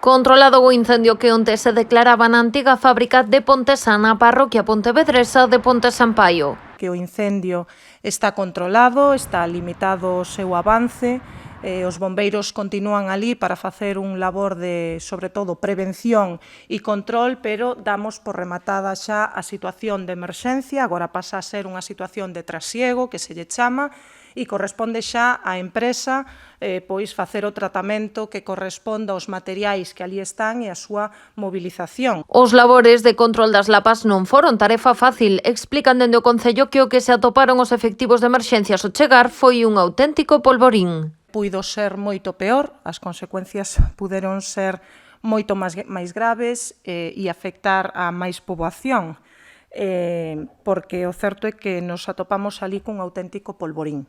Controlado o incendio que onte se declaraba na antiga fábrica de Pontesa na parroquia pontevedresa de Ponte Sampaio. Que o incendio está controlado, está limitado o seu avance, os bombeiros continúan ali para facer un labor de, sobre todo, prevención e control, pero damos por rematada xa a situación de emerxencia, agora pasa a ser unha situación de trasiego, que se lle chama, e corresponde xa á empresa pois facer o tratamento que corresponda aos materiais que ali están e a súa mobilización. Os labores de control das lapas non foron tarefa fácil. Explican dende o Concello que o que se atoparon os efectivos de emerxencias ao chegar foi un auténtico polvorín. Puido ser moito peor, as consecuencias puderon ser moito máis graves e afectar a máis poboación, porque o certo é que nos atopamos ali cun auténtico polvorín.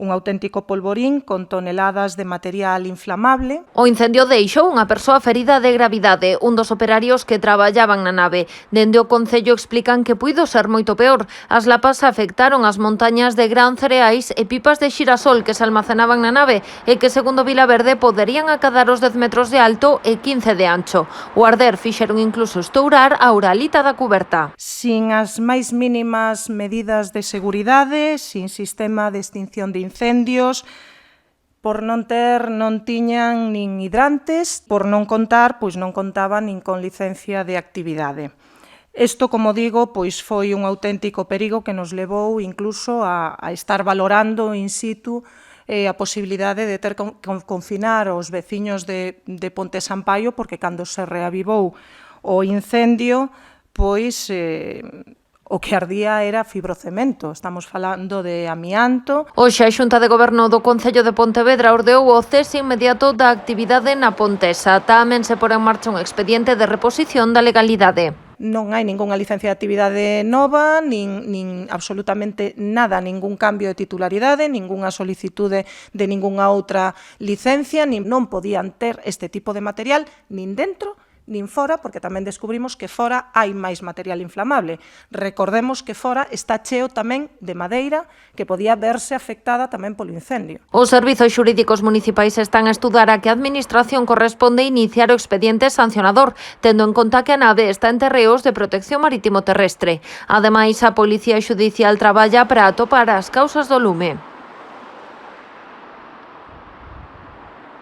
Un auténtico polvorín con toneladas de material inflamable. O incendio deixou unha persoa ferida de gravidade, un dos operarios que traballaban na nave. Dende o Concello explican que puido ser moito peor. As lapas afectaron as montañas de gran cereais e pipas de xirasol que se almacenaban na nave e que, segundo Vilaverde, poderían acadar os 10 metros de alto e 15 de ancho. O arder fixeron incluso estourar a uralita da cuberta. Sin as máis mínimas medidas de seguridade, sin sistema de extinción de incendios, por non tiñan nin hidrantes, por non contar, pois non contaban nin con licencia de actividade. Isto, como digo, pois foi un auténtico perigo que nos levou incluso a estar valorando in situ a posibilidade de ter que confinar os veciños de Ponte Sampaio, porque cando se reavivou o incendio, pois o que ardía era fibrocemento, estamos falando de amianto. Hoxe a Xunta de Goberno do Concello de Pontevedra ordeou o cese inmediato da actividade na Pontesa. Tamén se porá en marcha un expediente de reposición da legalidade. Non hai ningunha licencia de actividade nova, nin absolutamente nada, ningún cambio de titularidade, ningunha solicitude de ningunha outra licencia, non podían ter este tipo de material nin dentro nin fora, porque tamén descubrimos que fora hai máis material inflamable. Recordemos que fora está cheo tamén de madeira que podía verse afectada tamén polo incendio. Os servizos xurídicos municipais están a estudar a que a Administración corresponde iniciar o expediente sancionador, tendo en conta que a nave está en terreos de protección marítimo terrestre. Ademais, a Policía Xudicial traballa para atopar as causas do lume.